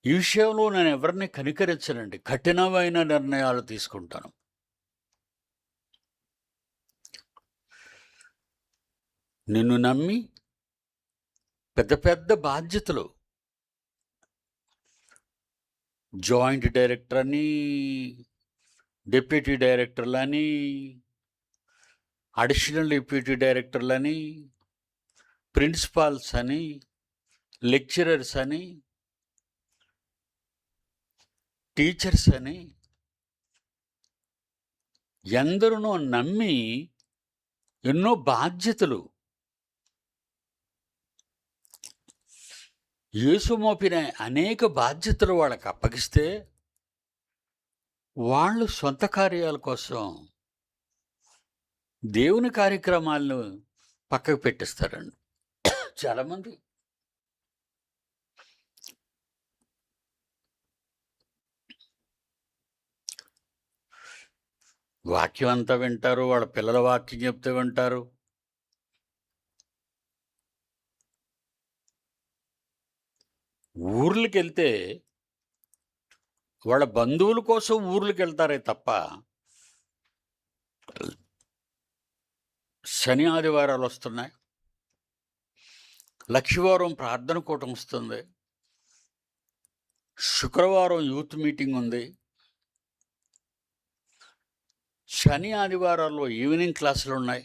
ఈ విషయంలో నేను ఎవరిని కనికరించనండి. కఠినమైన నిర్ణయాలు తీసుకుంటాను. నిన్ను నమ్మి పెద్ద పెద్ద బాధ్యతలు, జాయింట్ డైరెక్టర్ అని, డిప్యూటీ డైరెక్టర్లని, అడిషనల్ డిప్యూటీ డైరెక్టర్లని, ప్రిన్సిపాల్స్ అని, లెక్చరర్స్ అని, టీచర్స్ అని ఎందరినో నమ్మి ఎన్నో బాధ్యతలు యేసు మోపిన అనేక బాధ్యతలు వాళ్ళకి అప్పగిస్తే వాళ్ళు సొంత కార్యాల కోసం దేవుని కార్యక్రమాలను పక్కకు పెట్టేస్తారండి చాలామంది. వాక్యం అంతా వింటారు, వాళ్ళ పిల్లల వాక్యం చెప్తే వింటారు. ఊర్లకి వెళ్తే వాళ్ళ బంధువుల కోసం ఊర్లకు వెళ్తారే తప్ప శని ఆదివారాలు వస్తున్నాయి, లక్షవారం ప్రార్థన కూటం వస్తుంది, శుక్రవారం యూత్ మీటింగ్ ఉంది, శని ఆదివారాల్లో ఈవినింగ్ క్లాసులు ఉన్నాయి.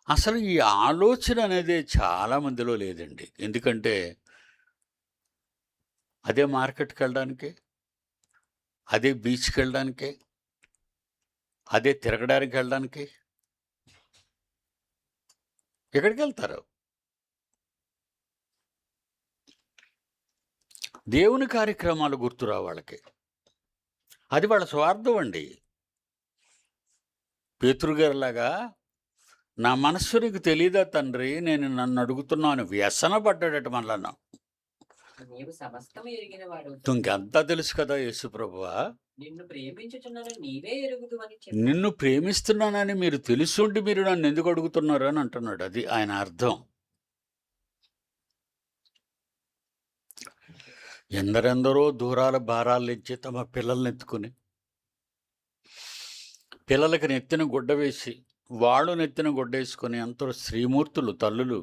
అసలు ఈ ఆలోచన అనేది చాలామందిలో లేదండి. ఎందుకంటే అదే మార్కెట్కి వెళ్ళడానికి, అదే బీచ్కి వెళ్ళడానికి, అదే తిరగడానికి వెళ్ళడానికి ఎక్కడికి వెళ్తారు? దేవుని కార్యక్రమాలు గుర్తురా వాళ్ళకి. అది వాళ్ళ స్వార్థం అండి. పేతురుగారిలాగా నా మనస్సు నీకు తెలీదా తండ్రి, నేను నన్ను అడుగుతున్నాను వ్యసన పడ్డాడట మళ్ళా. ఇంకెంతా తెలుసు కదా యేసు ప్రభువా, నిన్ను ప్రేమిస్తున్నానని మీరు తెలుసుండి మీరు నన్ను ఎందుకు అడుగుతున్నారు అని అంటున్నాడు. అది ఆయన అర్థం. ఎందరెందరో దూరాల భారాలు ఇచ్చి తమ పిల్లల్ని ఎత్తుకుని, పిల్లలకి నెత్తిన గుడ్డ వేసి వాళ్ళు నెత్తిన గుడ్డ వేసుకొని ఎంతో శ్రీమూర్తులు తల్లులు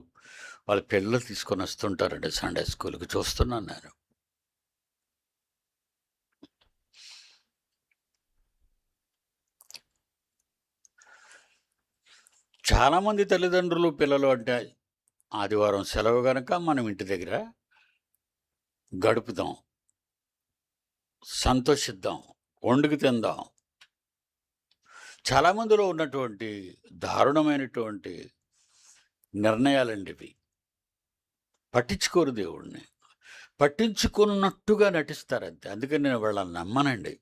వాళ్ళ పిల్లలు తీసుకొని వస్తుంటారండి సండే స్కూల్కి. చూస్తున్నాను నేను. చాలామంది తల్లిదండ్రులు పిల్లలు అంటే ఆదివారం సెలవు కనుక మనం ఇంటి దగ్గర గడుపుదాం, సంతోషిద్దాం, వండుకు తిందాం. చాలామందిలో ఉన్నటువంటి దారుణమైనటువంటి నిర్ణయాలండి ఇవి. పట్టించుకోరు దేవుడిని, పట్టించుకున్నట్టుగా నటిస్తారంతే. అందుకని నేను వాళ్ళని నమ్మనండి.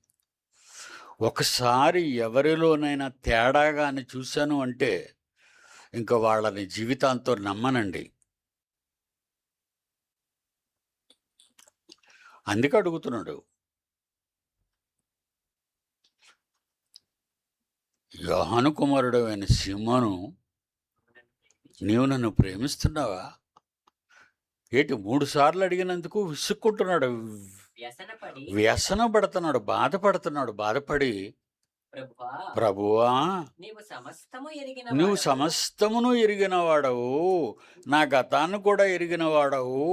ఒకసారి ఎవరిలోనైనా తేడాగా అని చూశాను అంటే ఇంకా వాళ్ళని జీవితాంతం నమ్మనండి. అందుకే అడుగుతున్నాడు, యోహాను కుమారుడు అయిన సిమోను, నీవు నన్ను ప్రేమిస్తున్నావా? ఏంటి 3 సార్లు అడిగినందుకు విసుక్కుంటున్నాడు, వ్యసన పడుతున్నాడు, బాధపడి, ప్రభువా నువ్వు సమస్తమును ఎరిగిన వాడవు, నా గతాన్ని కూడా ఎరిగిన వాడవు,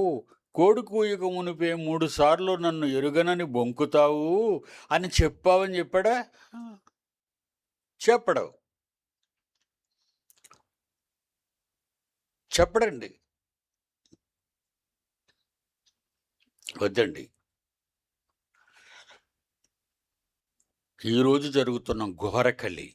కోడి కూయక మునిపే 3 సార్లు నన్ను ఎరుగనని బొంకుతావు అని చెప్పావని చెప్పాడా? చెప్పడండి. వద్దండి. ఈరోజు జరుగుతున్న ఘోర కలి